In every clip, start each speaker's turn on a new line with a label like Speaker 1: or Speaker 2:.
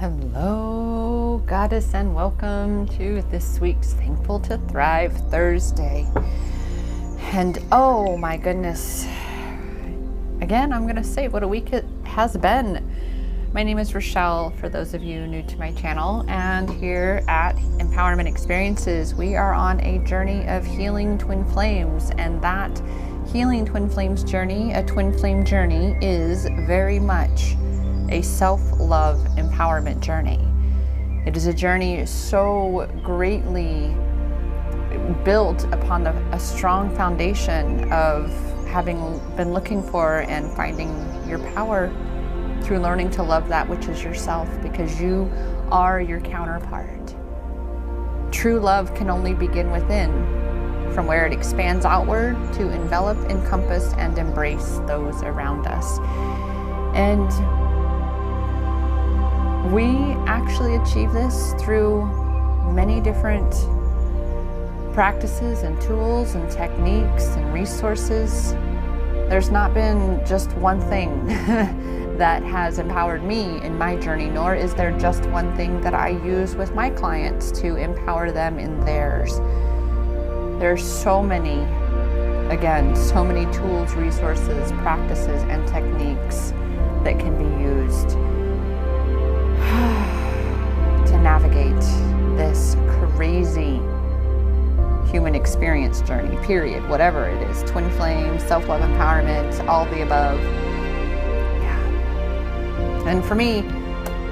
Speaker 1: Hello, Goddess, and welcome to this week's Thankful to Thrive Thursday. And oh my goodness, again, I'm going to say what a week it has been. My name is Rochelle, for those of you new to my channel, and here at Empowerment Experiences, we are on a journey of healing twin flames, and that healing twin flames journey, a twin flame journey, is very much a self-love empowerment journey. It is a journey so greatly built upon a strong foundation of having been looking for and finding your power through learning to love that which is yourself, because you are your counterpart. True love can only begin within, from where it expands outward to envelop, encompass, and embrace those around us. And we actually achieve this through many different practices and tools and techniques and resources. There's not been just one thing that has empowered me in my journey, nor is there just one thing that I use with my clients to empower them in theirs. There's so many tools, resources, practices, and techniques that can be used to navigate this crazy human experience journey, period. Whatever it is, twin flame, self-love empowerment, all the above. Yeah. And for me,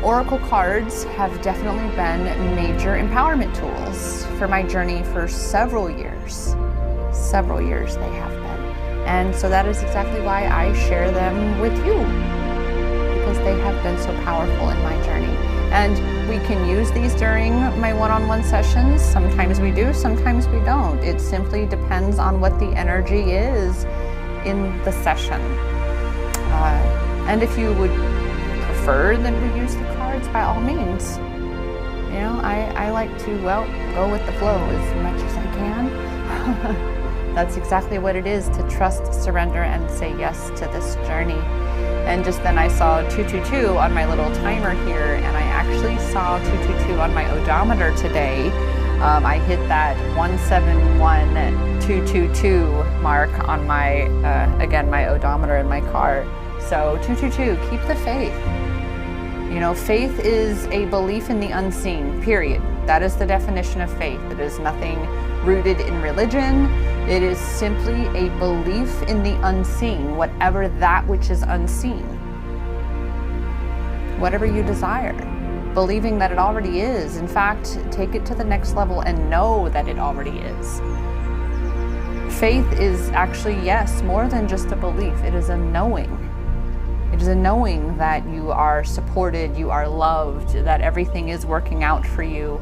Speaker 1: Oracle cards have definitely been major empowerment tools for my journey for several years. Several years they have been. And so that is exactly why I share them with you, because they have been so powerful in my journey. And we can use these during my one-on-one sessions. Sometimes we do, sometimes we don't. It simply depends on what the energy is in the session. And if you would prefer that we use the cards, by all means. You know, I like to, go with the flow as much as I can. That's exactly what it is, to trust, surrender, and say yes to this journey. And just then I saw 222 on my little timer here, and I actually saw 222 on my odometer today. I hit that 171222 mark on my, my odometer in my car. So 222, keep the faith. You know, faith is a belief in the unseen, period. That is the definition of faith. It is nothing rooted in religion. It is simply a belief in the unseen, whatever that which is unseen. Whatever you desire, believing that it already is. In fact, take it to the next level and know that it already is. Faith is actually, yes, more than just a belief. It is a knowing. It is a knowing that you are supported, you are loved, that everything is working out for you,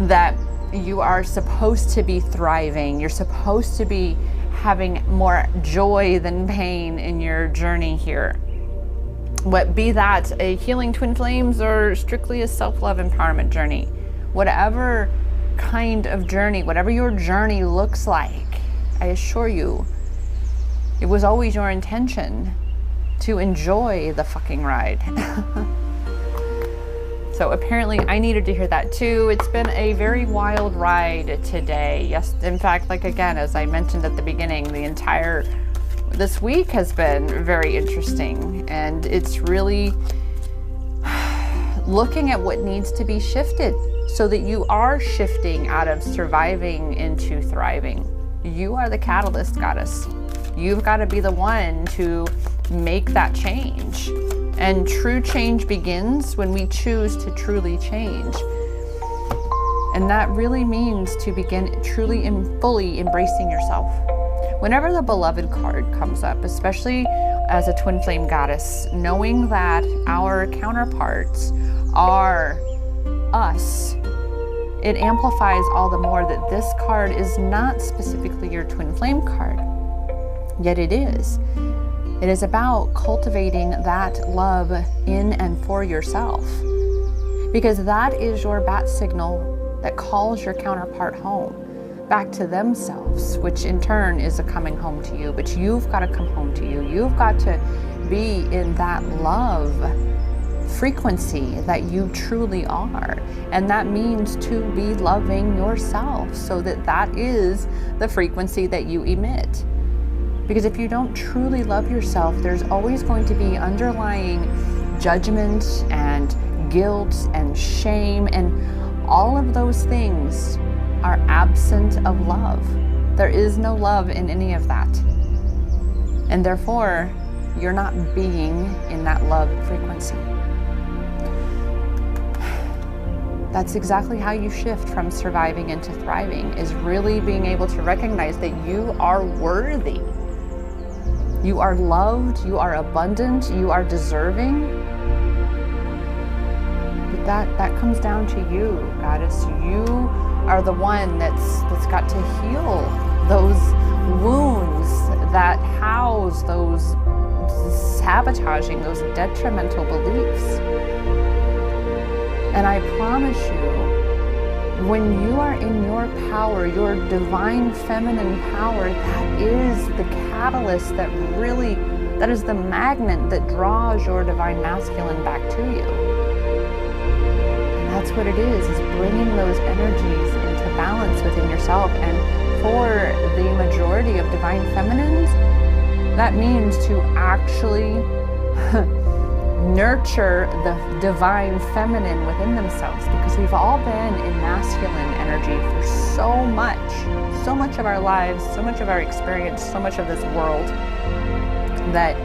Speaker 1: that you are supposed to be thriving. You're supposed to be having more joy than pain in your journey here. Be that a healing twin flames or strictly a self-love empowerment journey. Whatever kind of journey, whatever your journey looks like, I assure you, it was always your intention to enjoy the fucking ride. So apparently I needed to hear that too. It's been a very wild ride today. Yes, in fact, like again, as I mentioned at the beginning, this week has been very interesting, and it's really looking at what needs to be shifted so that you are shifting out of surviving into thriving. You are the catalyst, goddess. You've got to be the one to make that change. And true change begins when we choose to truly change. And that really means to begin truly and fully embracing yourself. Whenever the beloved card comes up, especially as a twin flame goddess, knowing that our counterparts are us, it amplifies all the more that this card is not specifically your twin flame card, yet it is. It is about cultivating that love in and for yourself, because that is your bat signal that calls your counterpart home, back to themselves, which in turn is a coming home to you. But you've got to come home to you. You've got to be in that love frequency that you truly are. And that means to be loving yourself, so that that is the frequency that you emit. Because if you don't truly love yourself, there's always going to be underlying judgment and guilt and shame, and all of those things are absent of love. There is no love in any of that. And therefore, you're not being in that love frequency. That's exactly how you shift from surviving into thriving, is really being able to recognize that you are worthy. You are loved, you are abundant, you are deserving. But that comes down to you, Goddess. You are the one that's got to heal those wounds that house those sabotaging, those detrimental beliefs. And I promise you, when you are in your power, your divine feminine power, that is the catalyst that is the magnet that draws your divine masculine back to you. And that's what it is bringing those energies into balance within yourself. And for the majority of divine feminines, that means to actually nurture the divine feminine within themselves, because we've all been in masculine energy for so much of our lives, so much of our experience, so much of this world, that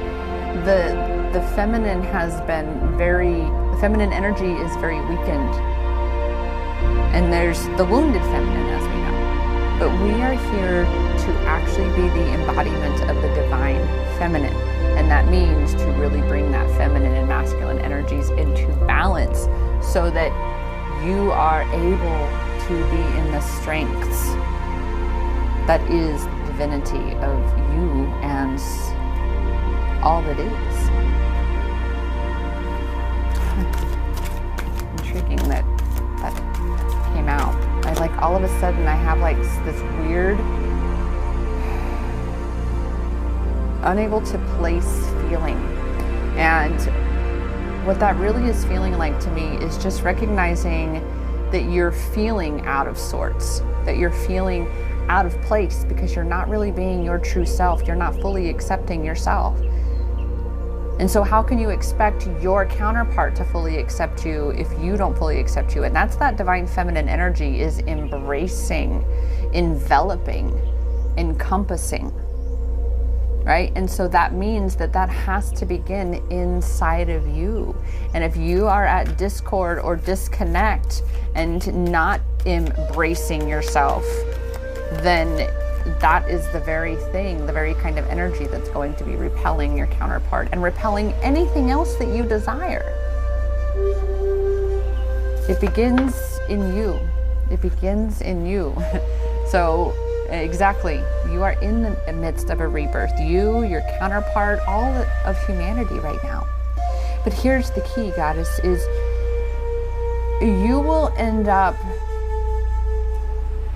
Speaker 1: the feminine the feminine energy is very weakened. And there's the wounded feminine, as we know. But we are here to actually be the embodiment of the divine feminine. And that means to really bring that feminine and masculine energies into balance, so that you are able to be in the strengths that is the divinity of you and all that is. Intriguing that came out. All of a sudden I have this weird, unable to place feeling. And what that really is feeling like to me is just recognizing that you're feeling out of sorts, that you're feeling out of place because you're not really being your true self. You're not fully accepting yourself. And so how can you expect your counterpart to fully accept you if you don't fully accept you? And that's that divine feminine energy, is embracing, enveloping, encompassing, right? And so that means that has to begin inside of you. And if you are at discord or disconnect and not embracing yourself, then that is the very thing, the very kind of energy that's going to be repelling your counterpart and repelling anything else that you desire. It begins in you. It begins in you. So exactly, you are in the midst of a rebirth. You, your counterpart, all of humanity right now. But here's the key, Goddess, is you will end up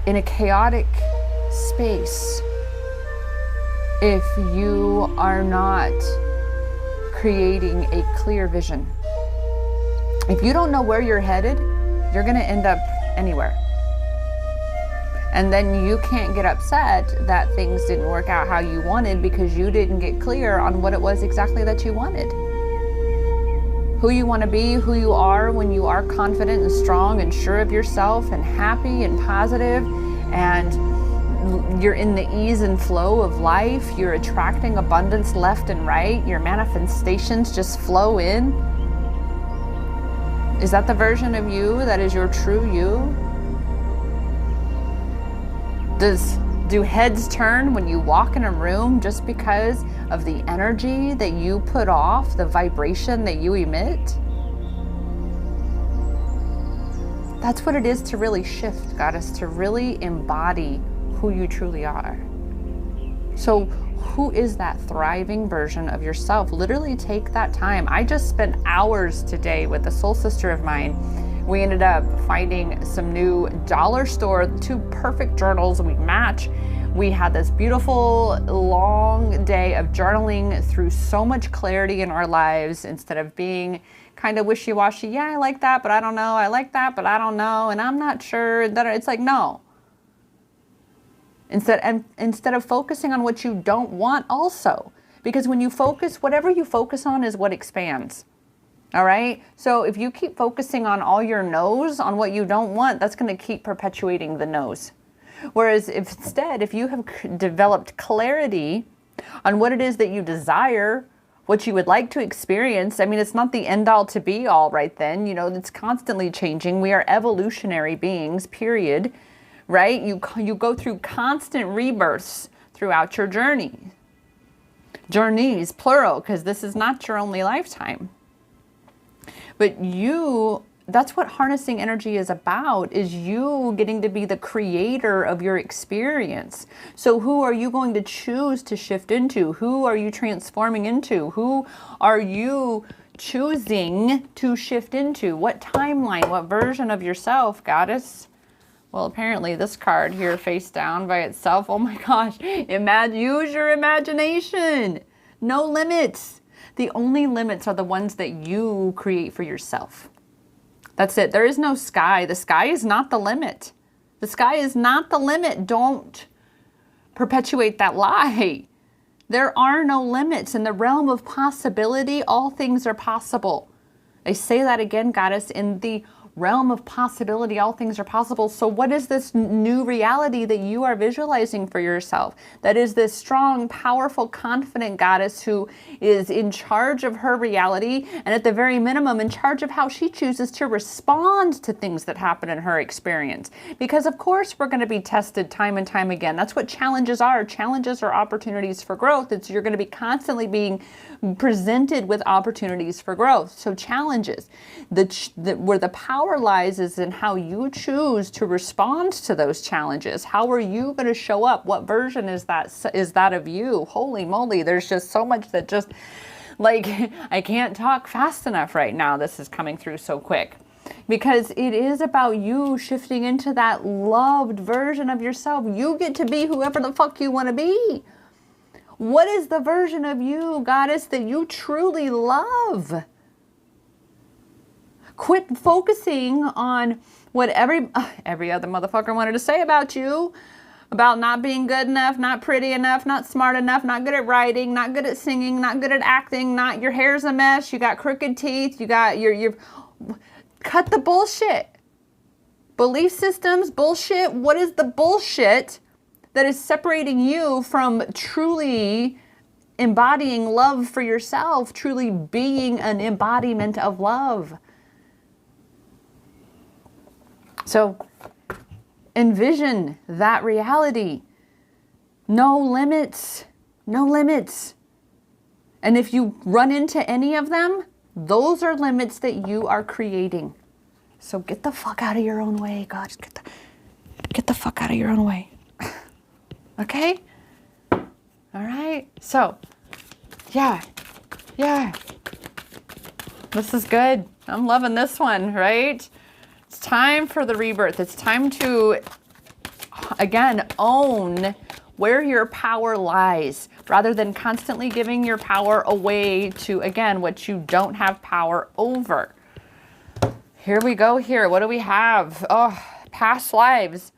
Speaker 1: in a chaotic space if you are not creating a clear vision. If you don't know where you're headed, you're going to end up anywhere. And then you can't get upset that things didn't work out how you wanted because you didn't get clear on what it was exactly that you wanted. Who you want to be, who you are when you are confident and strong and sure of yourself and happy and positive, and you're in the ease and flow of life. You're attracting abundance left and right. Your manifestations just flow in. Is that the version of you that is your true you? Do heads turn when you walk in a room just because of the energy that you put off, the vibration that you emit? That's what it is to really shift, Goddess, to really embody who you truly are. So who is that thriving version of yourself? Literally take that time. I just spent hours today with a soul sister of mine. We ended up finding some new dollar store, 2 perfect journals, we match. We had this beautiful long day of journaling through so much clarity in our lives instead of being kind of wishy-washy. Yeah, I like that, but I don't know. I like that, but I don't know. And I'm not sure that it's like, no. Instead of focusing on what you don't want also. Because when you focus, whatever you focus on is what expands. All right. So if you keep focusing on all your no's, on what you don't want, that's going to keep perpetuating the no's. Whereas if you have developed clarity on what it is that you desire, what you would like to experience, I mean, it's not the end all to be all right then, you know, it's constantly changing. We are evolutionary beings, period, right? You go through constant rebirths throughout your journeys, plural, because this is not your only lifetime. But that's what harnessing energy is about, is you getting to be the creator of your experience. So who are you going to choose to shift into? Who are you transforming into? Who are you choosing to shift into? What timeline, what version of yourself, goddess? Well, apparently this card here face down by itself. Oh my gosh, use your imagination. No limits. The only limits are the ones that you create for yourself. That's it. There is no sky. The sky is not the limit. The sky is not the limit. Don't perpetuate that lie. There are no limits. In the realm of possibility, all things are possible. I say that again, goddess, in the realm of possibility, all things are possible. So what is this new reality that you are visualizing for yourself? That is this strong, powerful, confident goddess who is in charge of her reality, and at the very minimum in charge of how she chooses to respond to things that happen in her experience. Because of course we're going to be tested time and time again. That's what challenges are. Challenges are opportunities for growth. You're going to be constantly being presented with opportunities for growth. So challenges, where the power lies is in how you choose to respond to those challenges. How are you going to show up? What version is that of you? Holy moly, there's just so much that just, like, I can't talk fast enough right now. This is coming through so quick. Because it is about you shifting into that loved version of yourself. You get to be whoever the fuck you want to be. What is the version of you, goddess, that you truly love? Quit focusing on what every other motherfucker wanted to say about you, about not being good enough, not pretty enough, not smart enough, not good at writing, not good at singing, not good at acting, not your hair's a mess, you got crooked teeth, you got your cut the bullshit. Belief systems, bullshit. What is the bullshit that is separating you from truly embodying love for yourself, truly being an embodiment of love? So envision that reality. No limits, no limits. And if you run into any of them, those are limits that you are creating. So get the fuck out of your own way, God. Get the fuck out of your own way. Okay? All right. So, yeah. This is good. I'm loving this one, right? It's time for the rebirth. It's time to, again, own where your power lies, rather than constantly giving your power away to, again, what you don't have power over. Here we go here. What do we have? Oh, past lives.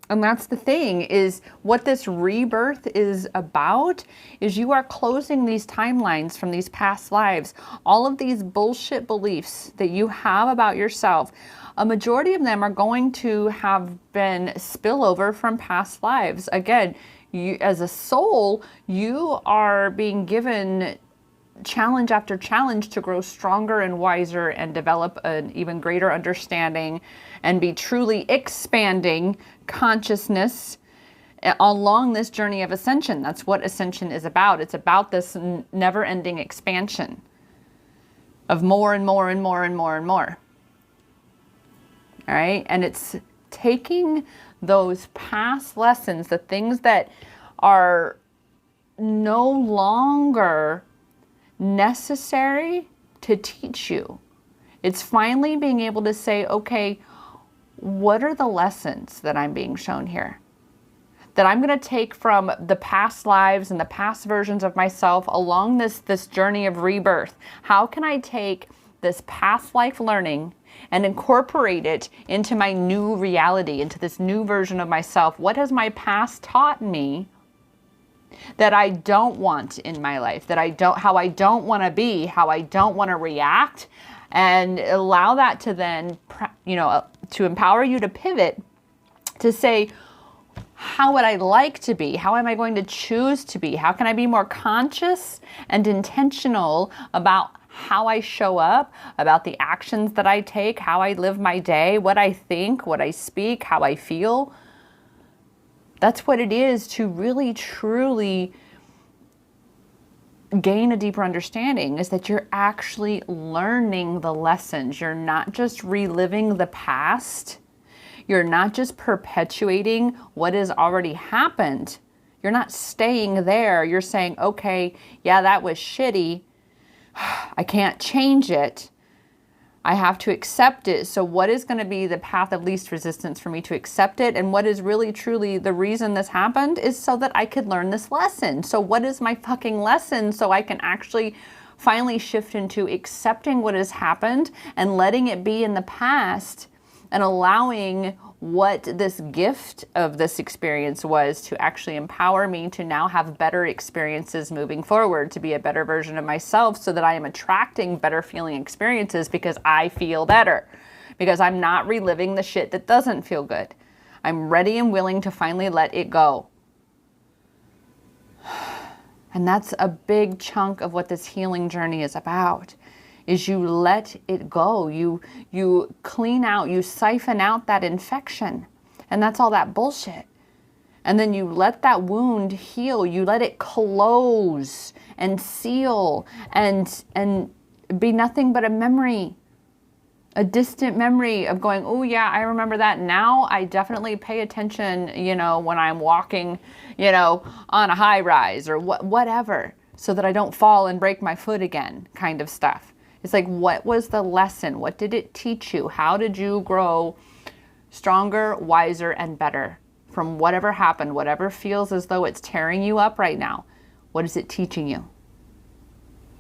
Speaker 1: And that's the thing, is what this rebirth is about, is you are closing these timelines from these past lives. All of these bullshit beliefs that you have about yourself, a majority of them are going to have been spillover from past lives. Again, you, as a soul, you are being given challenge after challenge to grow stronger and wiser and develop an even greater understanding and be truly expanding consciousness along this journey of ascension. That's what ascension is about. It's about this never-ending expansion of more and more and more and more and more. All right? And it's taking those past lessons, the things that are no longer necessary to teach you. It's finally being able to say, okay, what are the lessons that I'm being shown here? that I'm going to take from the past lives and the past versions of myself along this journey of rebirth? How can I take this past life learning and incorporate it into my new reality, into this new version of myself? What has my past taught me that I don't want in my life, how I don't want to be, how I don't want to react, and allow that to then, to empower you to pivot, to say, how would I like to be? How am I going to choose to be? How can I be more conscious and intentional about how I show up, about the actions that I take, how I live my day, what I think, what I speak, how I feel? That's what it is to really, truly gain a deeper understanding, is that you're actually learning the lessons. You're not just reliving the past. You're not just perpetuating what has already happened. You're not staying there. You're saying, okay, yeah, that was shitty. I can't change it. I have to accept it. So what is going to be the path of least resistance for me to accept it? And what is really truly the reason this happened is so that I could learn this lesson. So what is my fucking lesson, so I can actually finally shift into accepting what has happened and letting it be in the past, and allowing what this gift of this experience was to actually empower me to now have better experiences moving forward, to be a better version of myself, so that I am attracting better feeling experiences because I feel better, because I'm not reliving the shit that doesn't feel good. I'm ready and willing to finally let it go. And that's a big chunk of what this healing journey is about. Is you let it go. You clean out, you siphon out that infection. And that's all that bullshit. And then you let that wound heal. You let it close and seal and be nothing but a memory. A distant memory of going, oh yeah, I remember that. Now I definitely pay attention, when I'm walking, on a high rise or whatever, so that I don't fall and break my foot again, kind of stuff. It's like, what was the lesson? What did it teach you? How did you grow stronger, wiser, and better from whatever happened, whatever feels as though it's tearing you up right now? What is it teaching you?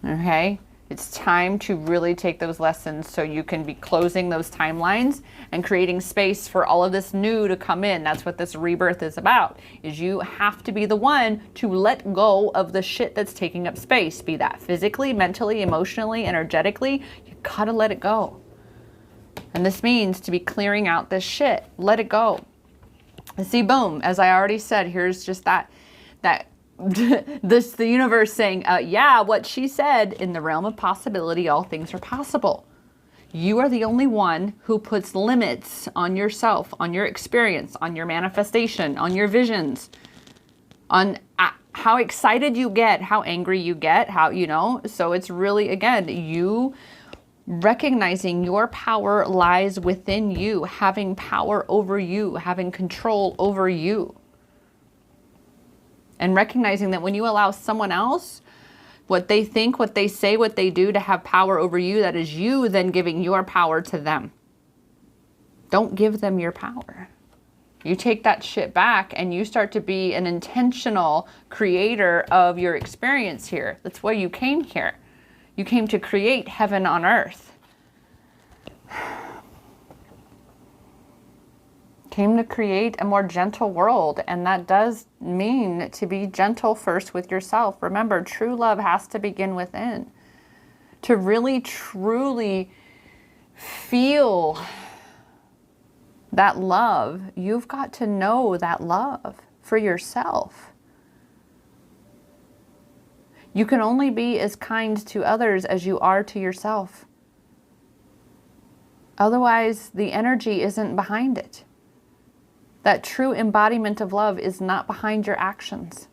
Speaker 1: Okay? It's time to really take those lessons so you can be closing those timelines and creating space for all of this new to come in. That's what this rebirth is about, is you have to be the one to let go of the shit that's taking up space, be that physically, mentally, emotionally, energetically. You gotta let it go. And this means to be clearing out this shit. Let it go. And see, boom, as I already said, here's just that the universe saying, yeah, what she said, in the realm of possibility, all things are possible. You are the only one who puts limits on yourself, on your experience, on your manifestation, on your visions, on how excited you get, how angry you get, so it's really, again, you recognizing your power lies within you, having power over you, having control over you. And recognizing that when you allow someone else, what they think, what they say, what they do, to have power over you, that is you then giving your power to them. Don't give them your power. You take that shit back and you start to be an intentional creator of your experience here. That's why you came here. You came to create heaven on earth. Came to create a more gentle world, and that does mean to be gentle first with yourself. Remember, true love has to begin within. To really, truly feel that love, you've got to know that love for yourself. You can only be as kind to others as you are to yourself. Otherwise, the energy isn't behind it. That true embodiment of love is not behind your actions.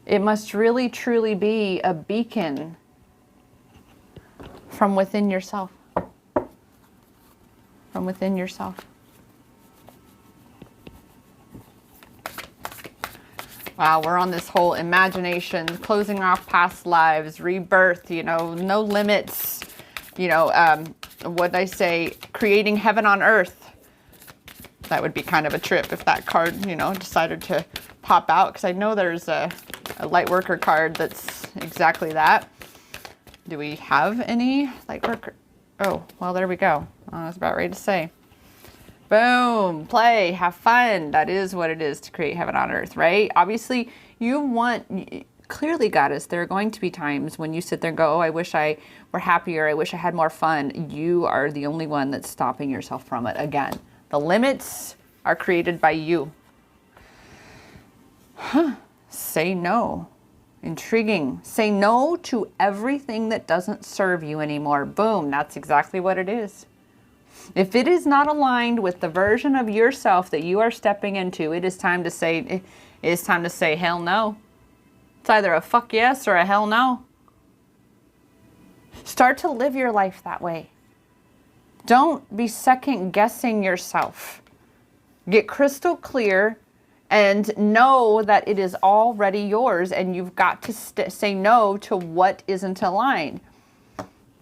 Speaker 1: It must really, truly be a beacon from within yourself. From within yourself. Wow, we're on this whole imagination, closing off past lives, rebirth, no limits, what I say, creating heaven on earth. That would be kind of a trip if that card, you know, decided to pop out, because I know there's a light worker card that's exactly that. Do we have any light worker? Oh, well, there we go. I was about ready to say. Boom, play, have fun. That is what it is to create heaven on earth, right? Obviously, clearly, Goddess, there are going to be times when you sit there and go, oh, I wish I were happier. I wish I had more fun. You are the only one that's stopping yourself from it. Again, the limits are created by you. Say no. Intriguing. Say no to everything that doesn't serve you anymore. Boom, that's exactly what it is. If it is not aligned with the version of yourself that you are stepping into, it is time to say hell no. It's either a fuck yes or a hell no. Start to live your life that way. Don't be second guessing yourself. Get crystal clear and know that it is already yours, and you've got to say no to what isn't aligned.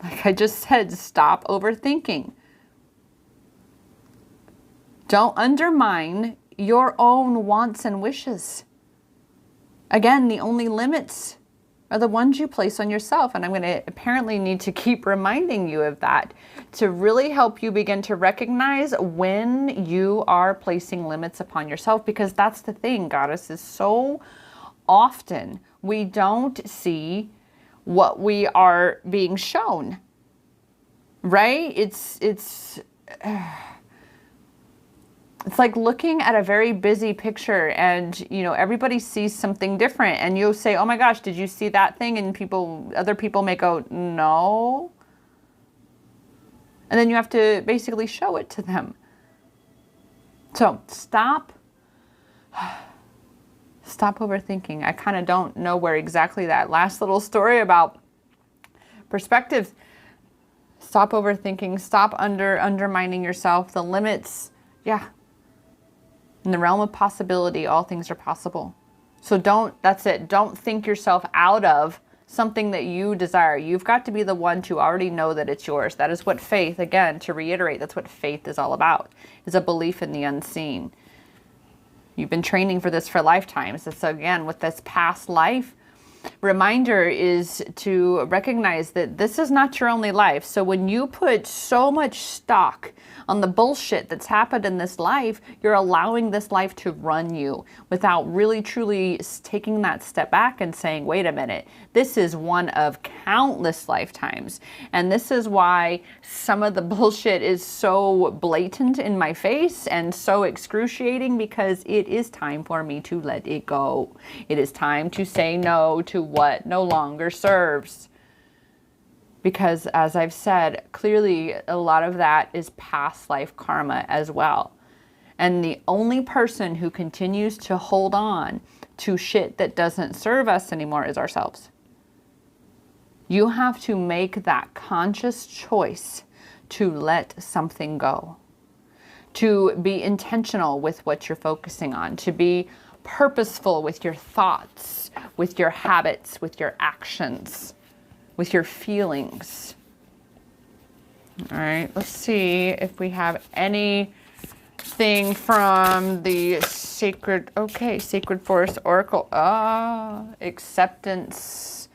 Speaker 1: Like I just said, stop overthinking. Don't undermine your own wants and wishes. Again, the only limits are the ones you place on yourself. And I'm going to apparently need to keep reminding you of that to really help you begin to recognize when you are placing limits upon yourself. Because that's the thing, Goddess, is so often we don't see what we are being shown, right? It's like looking at a very busy picture and, you know, everybody sees something different and you'll say, oh my gosh, did you see that thing? And other people may go, no. And then you have to basically show it to them. So stop overthinking. I kind of don't know where exactly that last little story about perspectives. Stop overthinking. Stop undermining yourself. The limits, yeah. In the realm of possibility, all things are possible. So that's it. Don't think yourself out of something that you desire. You've got to be the one to already know that it's yours. That is what faith, again, to reiterate, that's what faith is all about, is a belief in the unseen. You've been training for this for lifetimes. So again, with this past life, reminder is to recognize that this is not your only life. So when you put so much stock on the bullshit that's happened in this life, you're allowing this life to run you without really truly taking that step back and saying, wait a minute, this is one of countless lifetimes. And this is why some of the bullshit is so blatant in my face and so excruciating, because it is time for me to let it go. It is time to say no to what no longer serves. Because as I've said, clearly a lot of that is past life karma as well. And the only person who continues to hold on to shit that doesn't serve us anymore is ourselves. You have to make that conscious choice to let something go, to be intentional with what you're focusing on, to be purposeful with your thoughts, with your habits, with your actions, with your feelings. All right, let's see if we have anything from the Sacred Forest Oracle. Acceptance.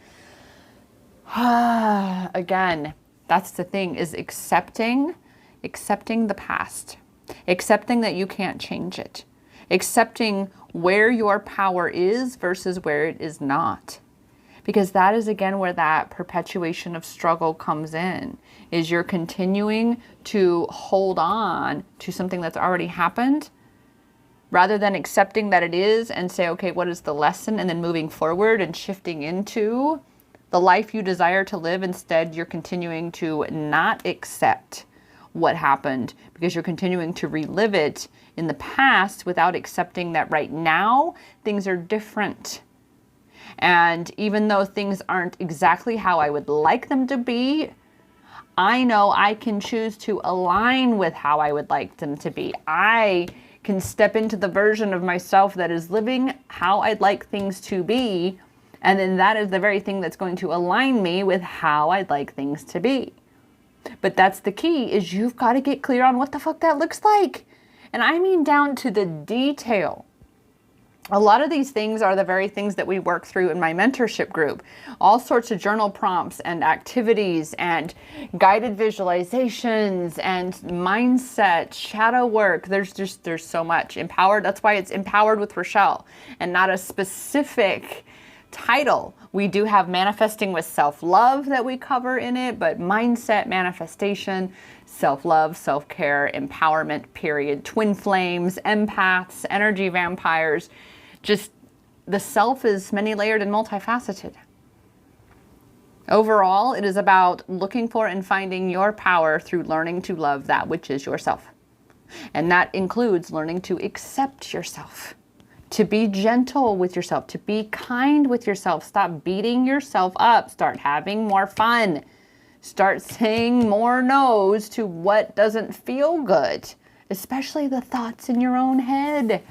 Speaker 1: Again, that's the thing, is accepting the past, accepting that you can't change it, accepting where your power is versus where it is not. Because that is, again, where that perpetuation of struggle comes in, is you're continuing to hold on to something that's already happened rather than accepting that it is and say, okay, what is the lesson? And then moving forward and shifting into the life you desire to live. Instead, you're continuing to not accept what happened because you're continuing to relive it in the past without accepting that right now things are different. And even though things aren't exactly how I would like them to be, I know I can choose to align with how I would like them to be. I can step into the version of myself that is living how I'd like things to be. And then that is the very thing that's going to align me with how I'd like things to be. But that's the key, is you've got to get clear on what the fuck that looks like. And I mean down to the detail. A lot of these things are the very things that we work through in my mentorship group. All sorts of journal prompts and activities and guided visualizations and mindset, shadow work. There's so much. Empowered, that's why it's Empowered with Rochelle and not a specific title. We do have Manifesting with Self-Love that we cover in it, but mindset, manifestation, self-love, self-care, empowerment, period, twin flames, empaths, energy vampires. Just the self is many-layered and multifaceted. Overall, it is about looking for and finding your power through learning to love that which is yourself. And that includes learning to accept yourself, to be gentle with yourself, to be kind with yourself. Stop beating yourself up. Start having more fun. Start saying more no's to what doesn't feel good, especially the thoughts in your own head.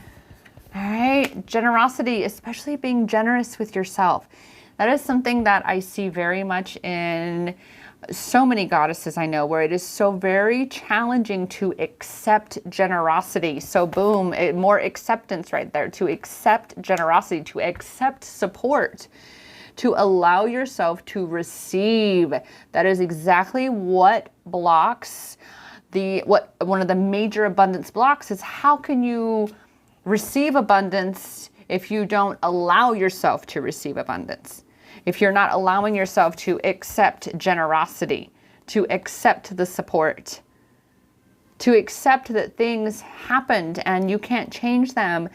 Speaker 1: All right, generosity, especially being generous with yourself. That is something that I see very much in so many goddesses I know, where it is so very challenging to accept generosity. So boom, more acceptance right there, to accept generosity, to accept support, to allow yourself to receive. That is exactly what blocks one of the major abundance blocks is. How can you receive abundance if you don't allow yourself to receive abundance? If you're not allowing yourself to accept generosity, to accept the support, to accept that things happened and you can't change them.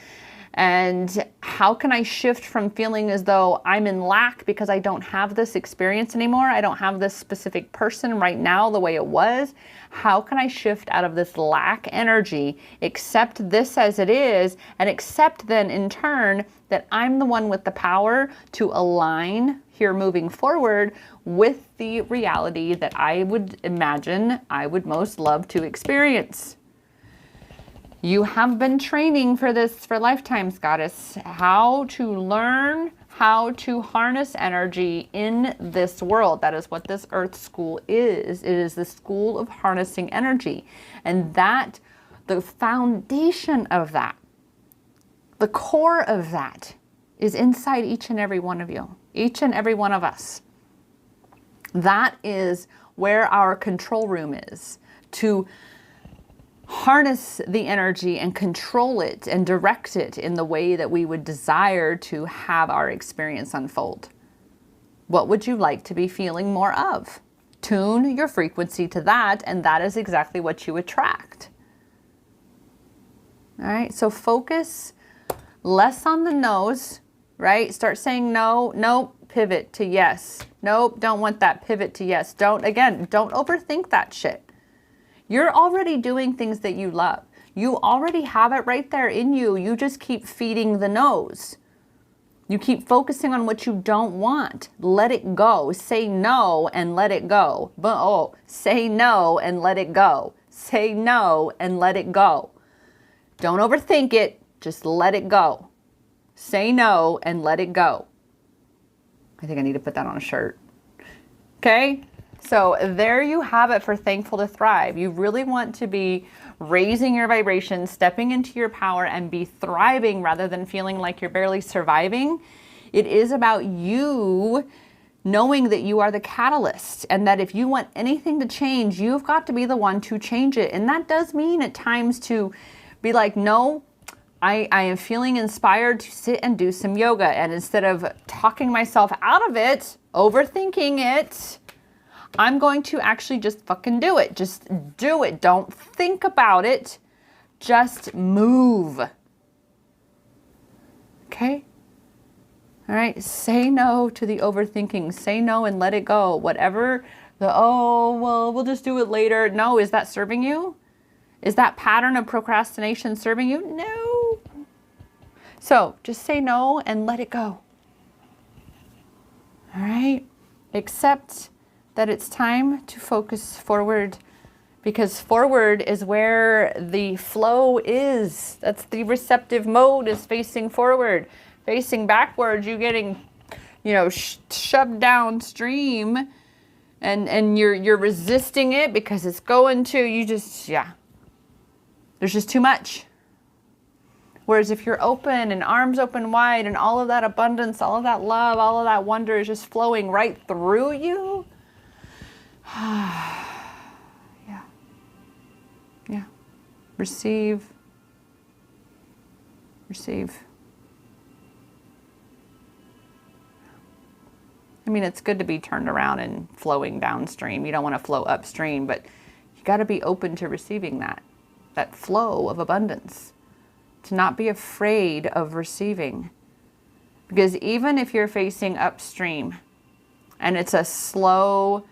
Speaker 1: And how can I shift from feeling as though I'm in lack because I don't have this experience anymore? I don't have this specific person right now the way it was. How can I shift out of this lack energy, accept this as it is, and accept then in turn that I'm the one with the power to align here moving forward with the reality that I would imagine I would most love to experience. You have been training for this for lifetimes, goddess. How to learn how to harness energy in this world. That is what this Earth School is. It is the school of harnessing energy. And that, the foundation of that, the core of that is inside each and every one of you, each and every one of us. That is where our control room is, to harness the energy and control it and direct it in the way that we would desire to have our experience unfold. What would you like to be feeling more of? Tune your frequency to that, and that is exactly what you attract. All right, so focus less on the no's, right? Start saying no, nope, pivot to yes. Nope, don't want that, pivot to yes. Don't overthink that shit. You're already doing things that you love. You already have it right there in you. You just keep feeding the no's. You keep focusing on what you don't want. Let it go. Say no and let it go. Say no and let it go. Say no and let it go. Don't overthink it. Just let it go. Say no and let it go. I think I need to put that on a shirt. Okay? So there you have it for Thankful to Thrive. You really want to be raising your vibration, stepping into your power, and be thriving rather than feeling like you're barely surviving. It is about you knowing that you are the catalyst, and that if you want anything to change, you've got to be the one to change it. And that does mean at times to be like, no, I am feeling inspired to sit and do some yoga. And instead of talking myself out of it, overthinking it, I'm going to actually just fucking do it. Just do it. Don't think about it. Just move. Okay? All right. Say no to the overthinking. Say no and let it go. Whatever we'll just do it later. No, is that serving you? Is that pattern of procrastination serving you? No. So just say no and let it go. All right? Accept that it's time to focus forward, because forward is where the flow is. That's the receptive mode, is facing forward. Facing backwards, you're getting, shoved downstream, and you're resisting it because it's going to, There's just too much. Whereas if you're open and arms open wide and all of that abundance, all of that love, all of that wonder is just flowing right through you. Yeah. Yeah. Receive. Receive. I mean, it's good to be turned around and flowing downstream. You don't want to flow upstream, but you got to be open to receiving that flow of abundance. To not be afraid of receiving. Because even if you're facing upstream and it's a slow,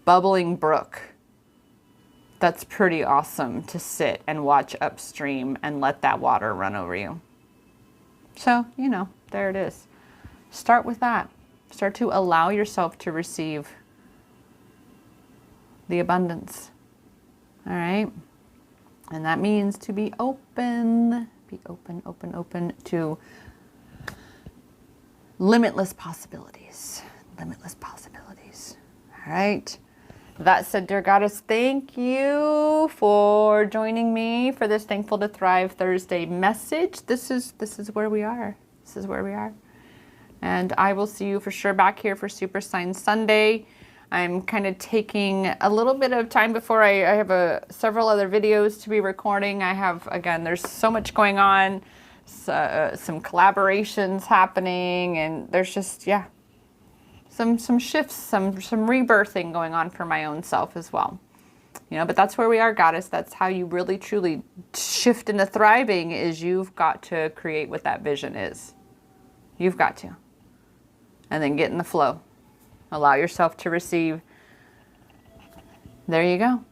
Speaker 1: bubbling brook, that's pretty awesome to sit and watch upstream and let that water run over you. So, you know, there it is. Start with that. Start to allow yourself to receive the abundance. All right? And that means to be open. Be open, open, open to limitless possibilities. Limitless possibilities. All right? That said, dear Goddess, thank you for joining me for this Thankful to Thrive Thursday message. This is where we are. This is where we are. And I will see you for sure back here for Super Sign Sunday. I'm kind of taking a little bit of time before I have several other videos to be recording. I have, again, there's so much going on, some collaborations happening, and there's just, yeah, some shifts, some rebirthing going on for my own self as well. You know, but that's where we are, Goddess. That's how you really, truly shift into thriving, is you've got to create what that vision is. You've got to. And then get in the flow. Allow yourself to receive. There you go.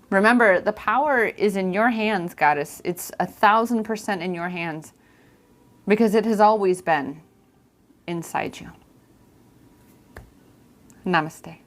Speaker 1: Remember, the power is in your hands, Goddess. It's 1,000% in your hands. Because it has always been inside you. Namaste.